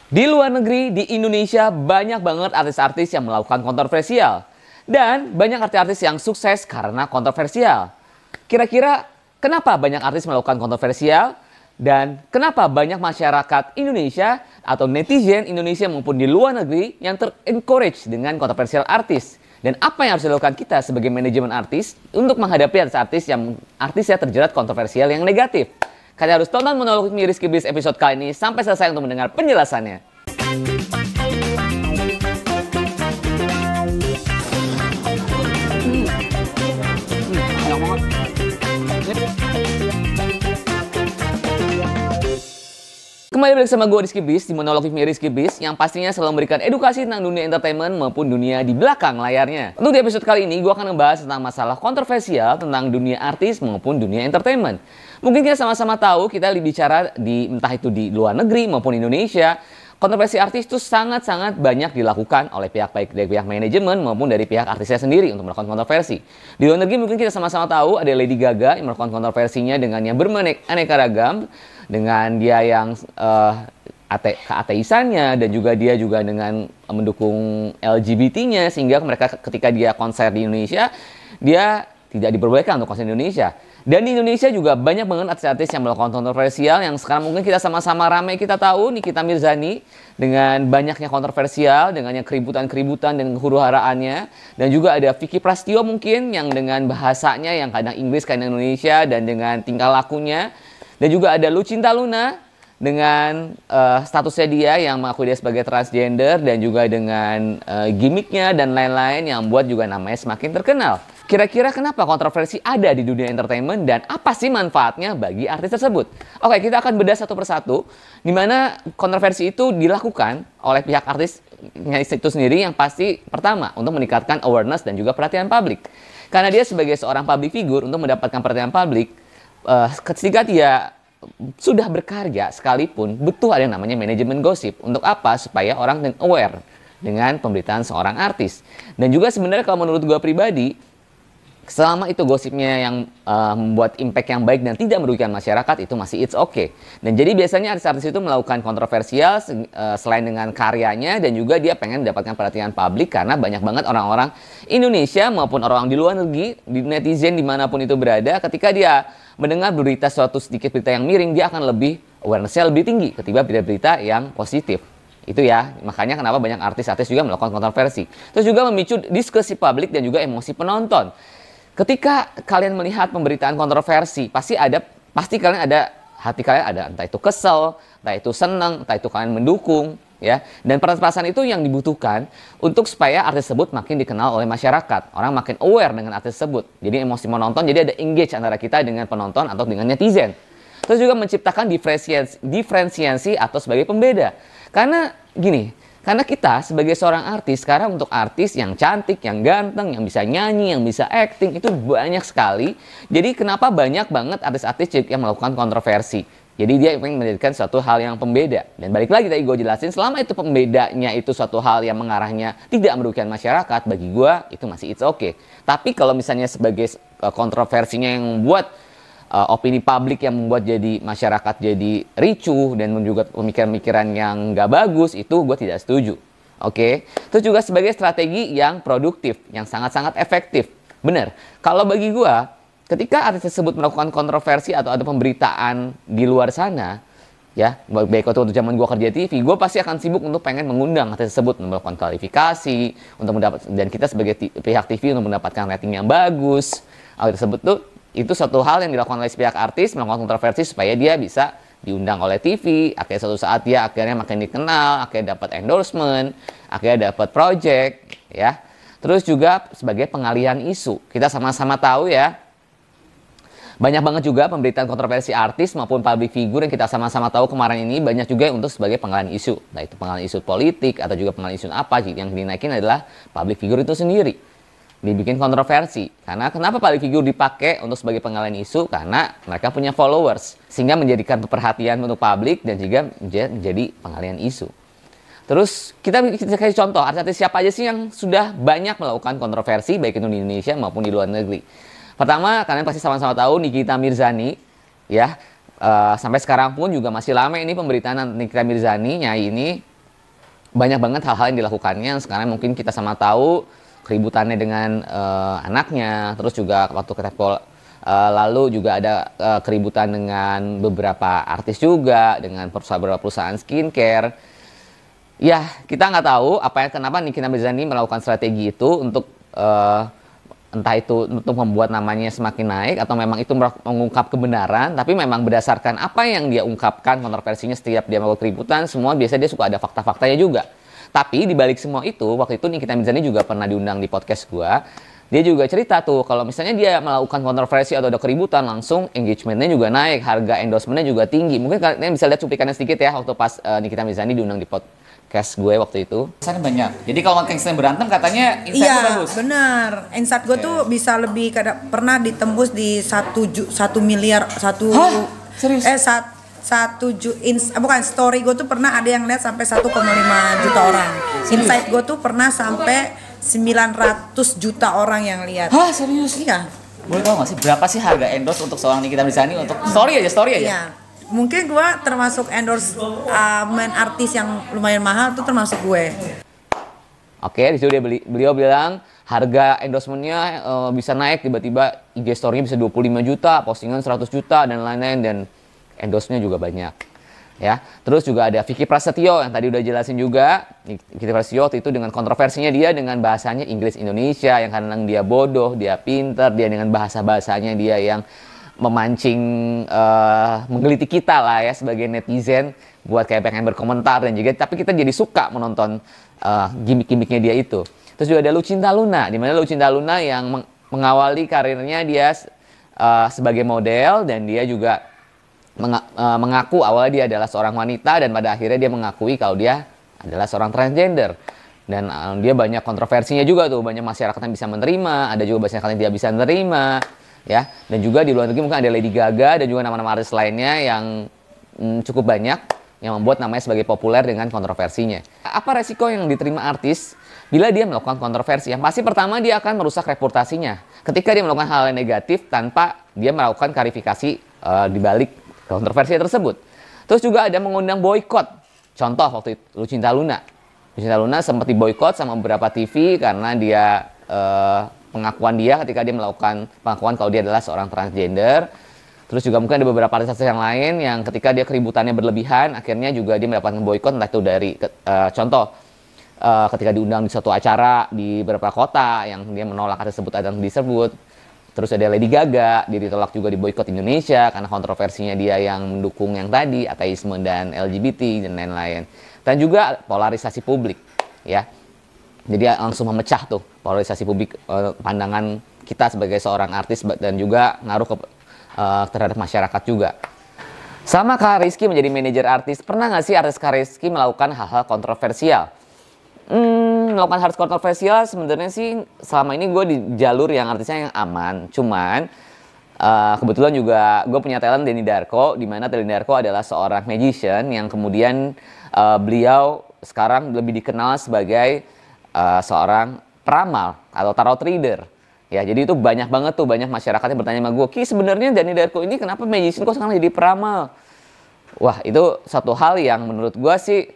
Di luar negeri, di Indonesia banyak banget artis-artis yang melakukan kontroversial. Dan banyak artis-artis yang sukses karena kontroversial. Kira-kira kenapa banyak artis melakukan kontroversial? Dan kenapa banyak masyarakat Indonesia atau netizen Indonesia maupun di luar negeri yang ter-encourage dengan kontroversial artis? Dan apa yang harus dilakukan kita sebagai manajemen artis untuk menghadapi artis-artis yang artisnya terjerat kontroversial yang negatif? Kalian harus tonton monolog Rizky Biz episode kali ini sampai selesai untuk mendengar penjelasannya. Kembali balik sama gue Rizky Biz di monolog Rizky Biz yang pastinya selalu memberikan edukasi tentang dunia entertainment maupun dunia di belakang layarnya. Untuk di episode kali ini gue akan membahas tentang masalah kontroversial tentang dunia artis maupun dunia entertainment. Mungkin kita sama-sama tahu kita bicara di entah itu di luar negeri maupun Indonesia, kontroversi artis itu sangat-sangat banyak dilakukan oleh pihak baik dari pihak manajemen maupun dari pihak artisnya sendiri untuk melakukan kontroversi. Di luar negeri mungkin kita sama-sama tahu ada Lady Gaga yang melakukan kontroversinya dengan yang beraneka ragam, dengan dia yang keateisannya dan juga dia juga dengan mendukung LGBT-nya sehingga mereka ketika dia konser di Indonesia dia tidak diperbolehkan untuk konser di Indonesia. Dan di Indonesia juga banyak banget artis-artis yang melakukan kontroversial yang sekarang mungkin kita sama-sama ramai kita tahu Nikita Mirzani dengan banyaknya kontroversial, dengan yang keributan-keributan dan huru-haraannya. Dan juga ada Vicky Prasetyo mungkin yang dengan bahasanya yang kadang Inggris kadang Indonesia dan dengan tingkah lakunya. Dan juga ada Lucinta Luna dengan statusnya dia yang mengakui dia sebagai transgender dan juga dengan gimmicknya dan lain-lain yang membuat juga namanya semakin terkenal. Kira-kira kenapa kontroversi ada di dunia entertainment dan apa sih manfaatnya bagi artis tersebut? Oke, kita akan bedah satu persatu di mana kontroversi itu dilakukan oleh pihak artisnya itu sendiri yang pasti pertama untuk meningkatkan awareness dan juga perhatian publik. Karena dia sebagai seorang public figure untuk mendapatkan perhatian publik, ketika dia sudah berkarya sekalipun butuh ada yang namanya manajemen gosip. Untuk apa? Supaya orang aware dengan pemberitaan seorang artis. Dan juga sebenarnya kalau menurut gue pribadi, selama itu gosipnya yang membuat impact yang baik dan tidak merugikan masyarakat, itu masih it's okay. Dan jadi biasanya artis-artis itu melakukan kontroversial selain dengan karyanya dan juga dia pengen mendapatkan perhatian publik karena banyak banget orang-orang Indonesia maupun orang di luar negeri, di netizen dimanapun itu berada, ketika dia mendengar berita suatu sedikit berita yang miring, dia akan lebih awareness-nya lebih tinggi ketimbang berita-berita yang positif. Itu ya, makanya kenapa banyak artis-artis juga melakukan kontroversi. Terus juga memicu diskusi publik dan juga emosi penonton. Ketika kalian melihat pemberitaan kontroversi, pasti kalian ada hati kalian ada entah itu kesel, entah itu senang, entah itu kalian mendukung, ya. Dan perasaan itu yang dibutuhkan untuk supaya artis tersebut makin dikenal oleh masyarakat. Orang makin aware dengan artis tersebut. Jadi emosi menonton, jadi ada engage antara kita dengan penonton atau dengan netizen. Terus juga menciptakan diferensiasi atau sebagai pembeda. Karena gini, karena kita sebagai seorang artis, sekarang untuk artis yang cantik, yang ganteng, yang bisa nyanyi, yang bisa acting, itu banyak sekali. Jadi kenapa banyak banget artis-artis yang melakukan kontroversi. Jadi dia ingin menjadikan suatu hal yang pembeda. Dan balik lagi tadi gue jelasin, selama itu pembedanya itu suatu hal yang mengarahnya tidak merugikan masyarakat, bagi gue itu masih it's okay. Tapi kalau misalnya sebagai kontroversinya yang membuat opini publik yang membuat jadi masyarakat jadi ricuh dan juga pemikiran-pemikiran yang nggak bagus, itu gue tidak setuju. Oke. Terus juga sebagai strategi yang produktif, yang sangat-sangat efektif. Bener. Kalau bagi gue, ketika artis tersebut melakukan kontroversi atau ada pemberitaan di luar sana, ya, baik waktu zaman gue kerja TV, gue pasti akan sibuk untuk pengen mengundang artis tersebut melakukan klarifikasi, untuk dan kita sebagai pihak TV untuk mendapatkan rating yang bagus. Artis tersebut tuh itu suatu hal yang dilakukan oleh pihak artis melakukan kontroversi supaya dia bisa diundang oleh TV, akhirnya suatu saat dia akhirnya makin dikenal, akhirnya dapat endorsement, akhirnya dapat project, ya. Terus juga sebagai pengalihan isu. Kita sama-sama tahu ya, banyak banget juga pemberitaan kontroversi artis maupun public figure yang kita sama-sama tahu kemarin ini banyak juga untuk sebagai pengalihan isu. Nah itu pengalihan isu politik atau juga pengalihan isu apa, yang dinaikin adalah public figure itu sendiri. Dibikin kontroversi. Karena kenapa public figure dipakai untuk sebagai pengalihan isu? Karena mereka punya followers. Sehingga menjadikan perhatian untuk publik dan juga menjadi pengalihan isu. Terus kita kasih contoh, artis siapa aja sih yang sudah banyak melakukan kontroversi baik itu di Indonesia maupun di luar negeri. Pertama, kalian pasti sama-sama tahu Nikita Mirzani. Ya, sampai sekarang pun juga masih lama ini pemberitaan Nikita Mirzani, nyai ini banyak banget hal-hal yang dilakukannya yang sekarang mungkin kita sama tahu, keributannya dengan anaknya, terus juga waktu ke Tepol lalu juga ada keributan dengan beberapa artis juga, dengan beberapa perusahaan skincare. Ya, kita nggak tahu kenapa Nikita Mirzani melakukan strategi itu untuk entah itu untuk membuat namanya semakin naik atau memang itu mengungkap kebenaran, tapi memang berdasarkan apa yang dia ungkapkan, kontroversinya setiap dia melakukan keributan, semua biasanya dia suka ada fakta-faktanya juga. Tapi di balik semua itu, waktu itu Nikita Mirzani juga pernah diundang di podcast gua. Dia juga cerita tuh, kalau misalnya dia melakukan kontroversi atau ada keributan, langsung engagementnya juga naik, harga endorsementnya juga tinggi. Mungkin kalian bisa lihat cuplikannya sedikit ya, waktu pas Nikita Mirzani diundang di podcast gue waktu itu. Insight banyak. Jadi kalau Kang berantem katanya insight bagus. Iya, benar. Insight gue tuh bisa lebih, pernah ditembus di 1 miliar. Hah? Serius? Bukan, story gue tuh pernah ada yang lihat sampai 1,5 juta orang. Insight gue tuh pernah sampai 900 juta orang yang lihat. Hah, serius? Iya. Boleh tahu nggak sih berapa sih harga endorse untuk seorang Nikita Mirzani untuk story aja? Iya. Mungkin gue termasuk endorse main artis yang lumayan mahal tuh termasuk gue. Oke, di situ beliau bilang harga endorsementnya bisa naik tiba-tiba, IG story-nya bisa 25 juta, postingan 100 juta dan lain-lain, dan endorse-nya juga banyak. Ya, terus juga ada Vicky Prasetyo yang tadi udah jelasin juga. Vicky Prasetyo waktu itu dengan kontroversinya dia dengan bahasanya Inggris Indonesia yang kadang dia bodoh, dia pinter, dia dengan bahasanya dia yang memancing menggeliti kita lah ya sebagai netizen buat kayak pengen berkomentar dan juga, tapi kita jadi suka menonton gimmick-gimmicknya dia itu. Terus juga ada Lucinta Luna, di mana Lucinta Luna yang mengawali karirnya dia sebagai model, dan dia juga mengaku awalnya dia adalah seorang wanita, dan pada akhirnya dia mengakui kalau dia adalah seorang transgender. Dan dia banyak kontroversinya juga tuh, banyak masyarakat yang bisa menerima, ada juga masyarakat yang tidak bisa menerima, ya. Dan juga di luar negeri mungkin ada Lady Gaga dan juga nama-nama artis lainnya yang cukup banyak yang membuat namanya sebagai populer dengan kontroversinya. Apa resiko yang diterima artis bila dia melakukan kontroversi? Yang pasti pertama, dia akan merusak reputasinya ketika dia melakukan hal yang negatif tanpa dia melakukan klarifikasi di balik kontroversi tersebut. Terus juga ada mengundang boykot. Contoh waktu itu Lucinta Luna. Lucinta Luna sempat diboykot sama beberapa TV karena dia pengakuan dia ketika dia melakukan pengakuan kalau dia adalah seorang transgender. Terus juga mungkin ada beberapa artis yang lain yang ketika dia keributannya berlebihan, akhirnya juga dia mendapatkan boykot, entah itu dari contoh ketika diundang di suatu acara di beberapa kota yang dia menolak tersebut ada yang disebut. Terus ada Lady Gaga, dia ditolak juga di boykot Indonesia karena kontroversinya dia yang mendukung yang tadi, ateisme dan LGBT dan lain-lain. Dan juga polarisasi publik, ya. Jadi langsung memecah tuh polarisasi publik, pandangan kita sebagai seorang artis, dan juga ngaruh terhadap masyarakat juga. Sama Kak Rizky menjadi manajer artis, pernah nggak sih artis Kak Rizky melakukan hal-hal kontroversial? Melakukan hal kontroversial sebenarnya sih selama ini gue di jalur yang artisnya yang aman. Cuman kebetulan juga gue punya talent Denny Darko, di mana Denny Darko adalah seorang magician yang kemudian beliau sekarang lebih dikenal sebagai seorang peramal atau tarot reader. Ya, jadi itu banyak banget tuh, banyak masyarakat yang bertanya sama gue, Ki sebenarnya Denny Darko ini kenapa magician kok sekarang jadi peramal? Wah, itu satu hal yang menurut gue sih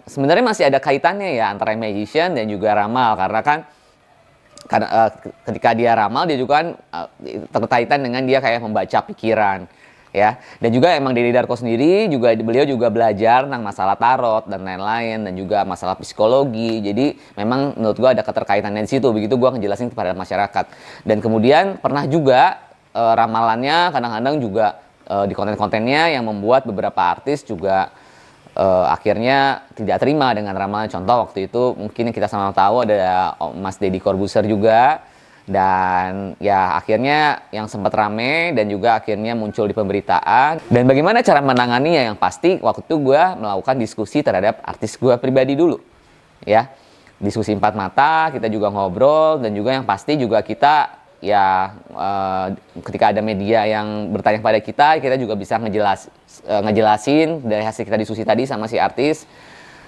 sebenarnya masih ada kaitannya ya antara magician dan juga ramal, karena kan ketika dia ramal dia juga kan terkaitan dengan dia kayak membaca pikiran, ya. Dan juga emang Denny Darko sendiri juga beliau juga belajar tentang masalah tarot dan lain-lain, dan juga masalah psikologi. Jadi memang menurut gua ada keterkaitannya di situ, begitu gua ngejelasin kepada masyarakat. Dan kemudian pernah juga ramalannya kadang-kadang juga di konten-kontennya yang membuat beberapa artis juga akhirnya tidak terima dengan ramalan. Contoh waktu itu mungkin kita sama tahu ada Mas Deddy Corbuzier juga, dan ya akhirnya yang sempat rame dan juga akhirnya muncul di pemberitaan. Dan bagaimana cara menanganinya? Yang pasti waktu itu gue melakukan diskusi terhadap artis gue pribadi dulu, ya, diskusi empat mata, kita juga ngobrol, dan juga yang pasti juga kita ya ketika ada media yang bertanya kepada kita juga bisa ngejelasin dari hasil kita diskusi tadi sama si artis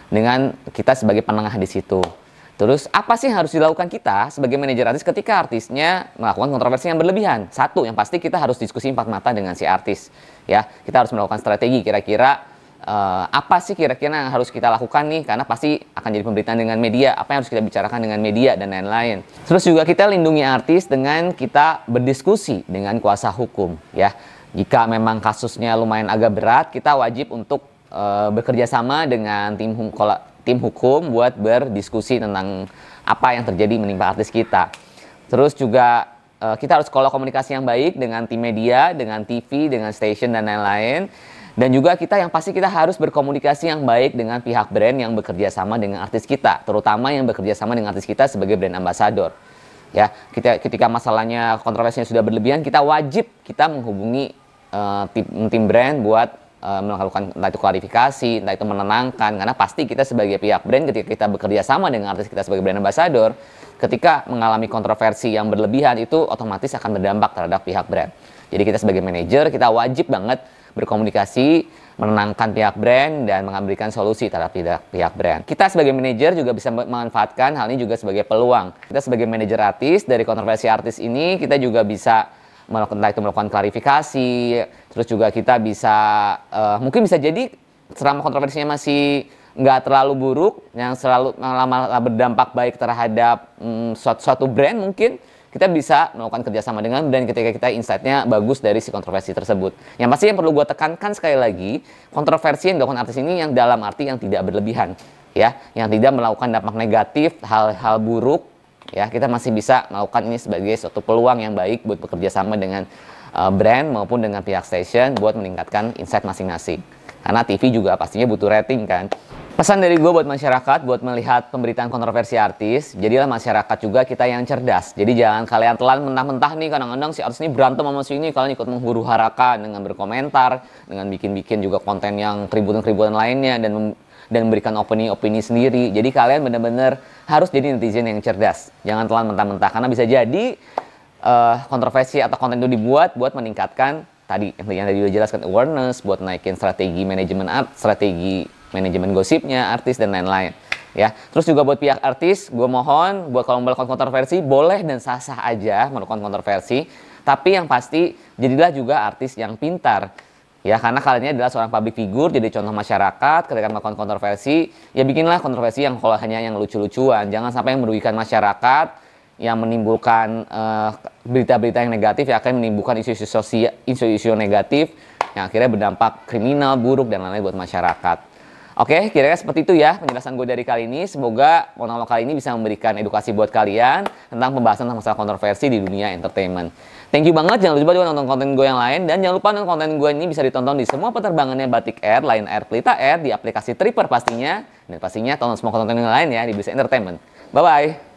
dengan kita sebagai penengah di situ. Terus apa sih yang harus dilakukan kita sebagai manajer artis ketika artisnya melakukan kontroversi yang berlebihan? Satu, yang pasti kita harus diskusi empat mata dengan si artis, ya. Kita harus melakukan strategi kira-kira apa sih kira-kira yang harus kita lakukan nih, karena pasti akan jadi pemberitaan dengan media, apa yang harus kita bicarakan dengan media dan lain-lain. Terus juga kita lindungi artis dengan kita berdiskusi dengan kuasa hukum ya. Jika memang kasusnya lumayan agak berat, kita wajib untuk bekerja sama dengan tim hukum buat berdiskusi tentang apa yang terjadi menimpa artis kita. Terus juga kita harus komunikasi yang baik dengan tim media, dengan TV, dengan station dan lain-lain. Dan juga yang pasti kita harus berkomunikasi yang baik dengan pihak brand yang bekerja sama dengan artis kita, terutama yang bekerja sama dengan artis kita sebagai brand ambassador. Ya, ketika masalahnya kontroversinya sudah berlebihan, kita wajib menghubungi tim brand buat melakukan entah itu klarifikasi, entah itu menenangkan, karena pasti kita sebagai pihak brand ketika kita bekerja sama dengan artis kita sebagai brand ambassador, ketika mengalami kontroversi yang berlebihan itu otomatis akan berdampak terhadap pihak brand. Jadi kita sebagai manajer kita wajib banget berkomunikasi, menenangkan pihak brand dan memberikan solusi terhadap pihak brand. Kita sebagai manajer juga bisa memanfaatkan hal ini juga sebagai peluang. Kita sebagai manajer artis, dari kontroversi artis ini kita juga bisa melakukan klarifikasi, terus juga kita bisa mungkin bisa jadi selama kontroversinya masih nggak terlalu buruk, yang selalu malah berdampak baik terhadap suatu brand, mungkin kita bisa melakukan kerjasama dengan brand ketika kita insight-nya bagus dari si kontroversi tersebut. Yang pasti yang perlu gue tekankan sekali lagi, kontroversi yang dilakukan artis ini yang dalam arti yang tidak berlebihan, ya, yang tidak melakukan dampak negatif, hal-hal buruk, ya, kita masih bisa melakukan ini sebagai suatu peluang yang baik buat bekerja sama dengan brand maupun dengan pihak station buat meningkatkan insight masing-masing. Karena TV juga pastinya butuh rating kan. Pesan dari gue buat masyarakat, buat melihat pemberitaan kontroversi artis, jadilah masyarakat juga kita yang cerdas. Jadi jangan kalian telan mentah-mentah nih, kadang-kadang si artis ini berantem sama si ini, kalian ikut menghuru hara dengan berkomentar, dengan bikin-bikin juga konten yang keributan-keributan lainnya, dan memberikan opini-opini sendiri. Jadi kalian benar-benar harus jadi netizen yang cerdas. Jangan telan mentah-mentah, karena bisa jadi kontroversi atau konten itu dibuat buat meningkatkan tadi yang tadi udah jelaskan, awareness, buat naikin strategi manajemen manajemen gosipnya artis dan lain-lain ya. Terus juga buat pihak artis, gue mohon buat kalau melakukan kontroversi boleh dan sah-sah aja melakukan kontroversi, tapi yang pasti jadilah juga artis yang pintar ya, karena kalian ini adalah seorang public figure, jadi contoh masyarakat. Ketika melakukan kontroversi ya bikinlah kontroversi yang kalau hanya yang lucu-lucuan, jangan sampai yang merugikan masyarakat, yang menimbulkan berita-berita yang negatif, yang akan menimbulkan isu-isu negatif yang akhirnya berdampak kriminal, buruk dan lain-lain buat masyarakat. Oke, kira-kira seperti itu ya penjelasan gue dari kali ini. Semoga monolog kali ini bisa memberikan edukasi buat kalian tentang pembahasan tentang masalah kontroversi di dunia entertainment. Thank you banget, jangan lupa juga nonton konten gue yang lain. Dan jangan lupa nonton konten gue ini bisa ditonton di semua penerbangannya Batik Air, Lion Air, Pelita Air, di aplikasi Tripper pastinya. Dan pastinya tonton semua konten yang lain ya di Bisa Entertainment. Bye-bye!